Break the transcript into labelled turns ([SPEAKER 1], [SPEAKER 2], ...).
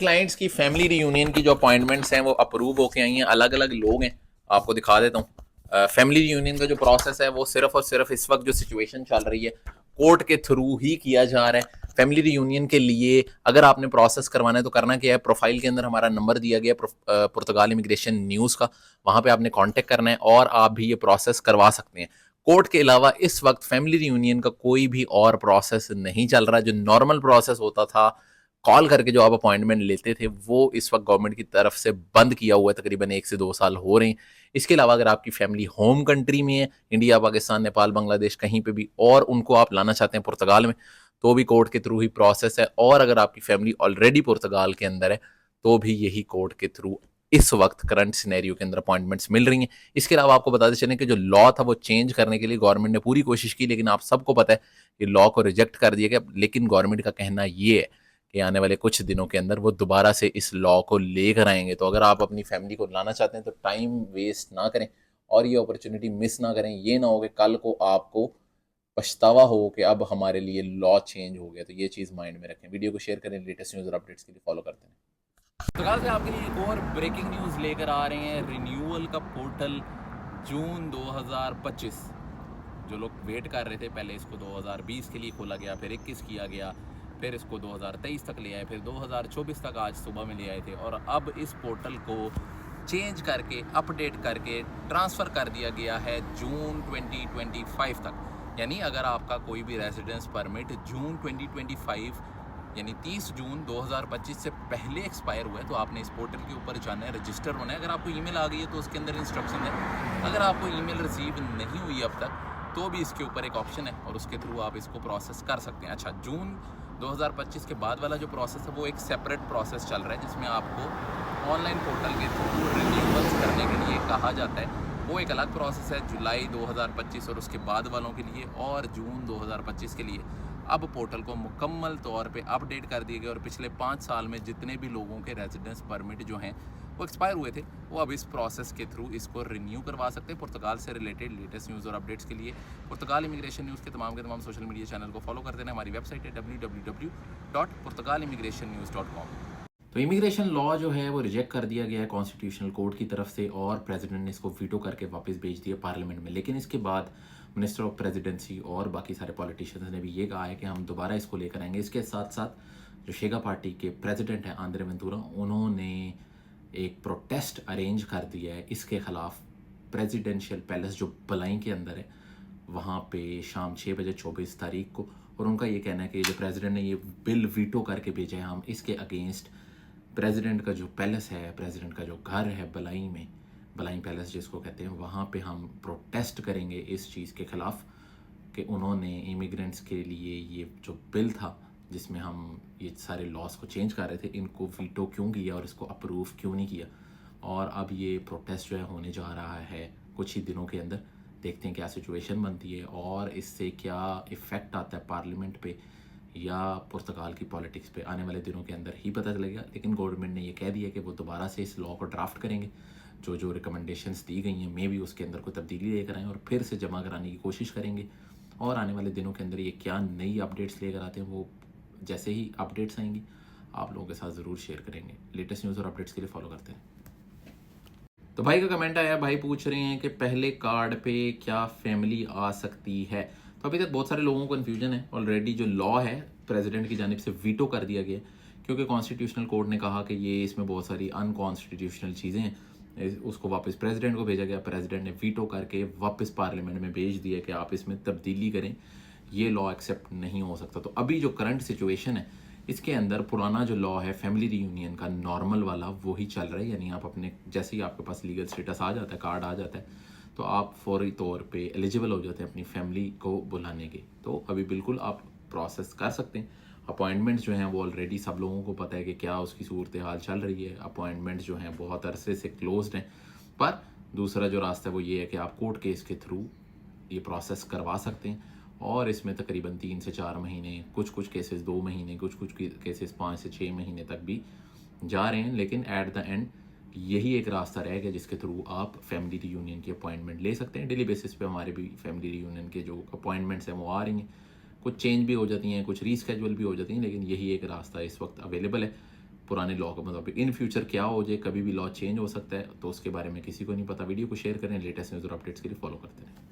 [SPEAKER 1] Clients की family reunion की जो अपॉइंटमेंट्स हैं वो अप्रूव होके आई हैं। अलग अलग लोग हैं, आपको दिखा देता हूँ। फैमिली रियूनियन का जो प्रोसेस है वो सिर्फ और सिर्फ इस वक्त जो सिचुएशन चल रही है कोर्ट के थ्रू ही किया जा रहा है। फैमिली रियूनियन के लिए अगर आपने प्रोसेस करवाना है तो करना क्या है, प्रोफाइल के अंदर हमारा नंबर दिया गया पुर्तगाल इमिग्रेशन न्यूज़ का, वहाँ पे आपने कांटेक्ट करना है और आप भी ये प्रोसेस करवा सकते हैं। कोर्ट के अलावा इस वक्त फैमिली रियूनियन का कोई भी और प्रोसेस नहीं चल रहा। जो नॉर्मल प्रोसेस होता था कॉल करके जो आप अपॉइंटमेंट लेते थे वो इस वक्त गवर्नमेंट की तरफ से बंद किया हुआ है, तकरीबन 1 से 2 साल हो रहे हैं। इसके अलावा अगर आपकी फैमिली होम कंट्री में है, इंडिया पाकिस्तान नेपाल बांग्लादेश कहीं पे भी, और उनको आप लाना चाहते हैं पुर्तगाल में, तो भी कोर्ट के थ्रू ही प्रोसेस है। और अगर आपकी फैमिली ऑलरेडी पुर्तगाल के अंदर है तो भी यही कोर्ट के थ्रू इस वक्त करंट सिनेरियो के अंदर अपॉइंटमेंट्स मिल रही हैं। इसके अलावा आपको बताते चलें कि जो लॉ था वो चेंज करने के लिए गवर्नमेंट ने पूरी कोशिश की, लेकिन आप सबको पता है कि लॉ को रिजेक्ट कर दिया गया। लेकिन गवर्नमेंट का कहना ये है कि आने वाले कुछ दिनों के अंदर वो दोबारा से इस लॉ को लेकर आएंगे। तो अगर आप अपनी फैमिली को लाना चाहते हैं तो टाइम वेस्ट ना करें और ये अपॉर्चुनिटी मिस ना करें। ये ना हो कि कल को आपको पछतावा हो कि अब हमारे लिए लॉ चेंज हो गया। तो ये चीज़ माइंड में रखें। वीडियो को शेयर करें, लेटेस्ट न्यूज़ और अपडेट्स के लिए फॉलो करते हैं। पुर्तगाल से आपके लिए एक और ब्रेकिंग न्यूज़ लेकर आ रहे हैं। रिन्यूअल का पोर्टल जून 2025, जो लोग वेट कर रहे थे, पहले इसको 2020 के लिए खोला गया, फिर 21 किया गया, फिर इसको 2023 तक ले आए, फिर 2024 तक आज सुबह में ले आए थे, और अब इस पोर्टल को चेंज करके अपडेट करके ट्रांसफ़र कर दिया गया है जून 2025 तक। यानी अगर आपका कोई भी रेजिडेंस परमिट जून 2025 यानी 30 जून 2025 से पहले एक्सपायर हुआ है तो आपने इस पोर्टल के ऊपर जाना है, रजिस्टर होना है। अगर आपको ईमेल आ गई है तो उसके अंदर इंस्ट्रक्शन है। अगर आपको ईमेल रिसीव नहीं हुई अब तक तो भी इसके ऊपर एक ऑप्शन है और उसके थ्रू आप इसको प्रोसेस कर सकते हैं। अच्छा, जून 2025 के बाद वाला जो प्रोसेस है वो एक सेपरेट प्रोसेस चल रहा है, जिसमें आपको ऑनलाइन पोर्टल के थ्रू रिन्यूअल्स करने के लिए कहा जाता है। वो एक अलग प्रोसेस है जुलाई 2025 और उसके बाद वालों के लिए, और जून 2025 के लिए अब पोर्टल को मुकम्मल तौर पे अपडेट कर दिए गए और पिछले 5 साल में जितने भी लोगों के रेजिडेंस परमिट जो हैं वो एक्सपायर हुए थे वो अब इस प्रोसेस के थ्रू इसको रिन्यू करवा सकते हैं। पुर्तगाल से रिलेटेड लेटेस्ट न्यूज़ और अपडेट्स के लिए पुर्तगाल इमिग्रेशन न्यूज़ के तमाम सोशल मीडिया चैनल को फॉलो कर देना। हमारी वेबसाइट है www.portugalimmigrationnews.com। तो इमिग्रेशन लॉ जो है वो रिजेक्ट कर दिया गया है कॉन्स्टिट्यूशनल कोर्ट की तरफ से और प्रेसिडेंट ने इसको वीटो करके वापस भेज दिया पार्लियामेंट में। लेकिन इसके बाद मिनिस्टर ऑफ प्रेसिडेंसी और बाकी सारे पॉलिटिशियंस ने भी ये कहा है कि हम दोबारा इसको लेकर आएंगे। इसके साथ साथ जो शेगा पार्टी के प्रेसिडेंट हैं आंद्रे वेंतुरा, उन्होंने एक प्रोटेस्ट अरेंज कर दिया है इसके ख़िलाफ़ प्रेसिडेंशियल पैलेस जो बलाई के अंदर है, वहाँ पे शाम 6 बजे 24 तारीख को। और उनका ये कहना है कि जो प्रेसिडेंट ने ये बिल वीटो करके भेजा है, हम इसके अगेंस्ट प्रेसिडेंट का जो पैलेस है, प्रेसिडेंट का जो घर है बलाई में, बलाई पैलेस जिसको कहते हैं, वहाँ पे हम प्रोटेस्ट करेंगे इस चीज़ के ख़िलाफ़ कि उन्होंने इमिग्रेंट्स के लिए ये जो बिल था जिसमें हम ये सारे लॉस को चेंज कर रहे थे, इनको वीटो क्यों किया और इसको अप्रूव क्यों नहीं किया। और अब ये प्रोटेस्ट जो है होने जा रहा है कुछ ही दिनों के अंदर। देखते हैं क्या सिचुएशन बनती है और इससे क्या इफ़ेक्ट आता है पार्लियामेंट पे या पुर्तगाल की पॉलिटिक्स पे, आने वाले दिनों के अंदर ही पता चलेगा। लेकिन गवर्नमेंट ने ये कह दिया कि वो दोबारा से इस लॉ को ड्राफ्ट करेंगे, जो जो रिकमेंडेशंस दी गई हैं मे भी उसके अंदर कोई तब्दीली लेकर आएँ और फिर से जमा कराने की कोशिश करेंगे। और आने वाले दिनों के अंदर ये क्या नई अपडेट्स लेकर आते हैं, वो जैसे ही अपडेट्स आएंगी आप लोगों के साथ ज़रूर शेयर करेंगे। लेटेस्ट न्यूज़ और अपडेट्स के लिए फॉलो करते हैं। तो भाई का कमेंट आया, भाई पूछ रहे हैं कि पहले कार्ड पे क्या फैमिली आ सकती है। तो अभी तक बहुत सारे लोगों को कन्फ्यूजन है। ऑलरेडी जो लॉ है प्रेसिडेंट की जानिब से वीटो कर दिया गया क्योंकि कॉन्स्टिट्यूशनल कोर्ट ने कहा कि ये इसमें बहुत सारी अनकॉन्स्टिट्यूशनल चीज़ें हैं। उसको वापस प्रेसिडेंट को भेजा गया, प्रेसिडेंट ने वीटो करके वापस पार्लियामेंट में भेज दिया कि आप इसमें तब्दीली करें, ये लॉ एक्सेप्ट नहीं हो सकता। तो अभी जो करंट सिचुएशन है इसके अंदर पुराना जो लॉ है फैमिली रियूनियन का नॉर्मल वाला वो ही चल रहा है। यानी आप अपने जैसे ही आपके पास लीगल स्टेटस आ जाता है, कार्ड आ जाता है, तो आप फौरी तौर पे एलिजिबल हो जाते हैं अपनी फैमिली को बुलाने के। तो अभी बिल्कुल आप प्रोसेस कर सकते हैं। अपॉइंटमेंट्स जो हैं वो ऑलरेडी सब लोगों को पता है कि क्या उसकी सूरत हाल चल रही है। अपॉइंटमेंट्स जो हैं बहुत अरसे से क्लोज्ड हैं। पर दूसरा जो रास्ता है वो ये है कि आप कोर्ट केस के थ्रू ये प्रोसेस करवा सकते हैं और इसमें तकरीबन 3 से 4 महीने, कुछ केसेस 2 महीने, कुछ केसेस 5 से 6 महीने तक भी जा रहे हैं। लेकिन एट द एंड यही एक रास्ता रहेगा जिसके थ्रू आप फैमिली रियूनियन की अपॉइंटमेंट ले सकते हैं। डेली बेसिस पे हमारे भी फैमिली रियूनियन के जो अपॉइंटमेंट्स हैं वो आ रही हैं। कुछ चेंज भी हो जाती हैं, कुछ रीस्केड्यूल भी हो जाती हैं, लेकिन यही एक रास्ता इस वक्त अवेलेबल है। पुराने लॉ के मुताबिक। इन फ्यूचर क्या हो जाए, कभी भी लॉ चेंज हो सकता है, तो उसके बारे में किसी को नहीं पता। वीडियो को शेयर करें, लेटेस्ट न्यूज़ और अपडेट्स के लिए फॉलो करते रहें।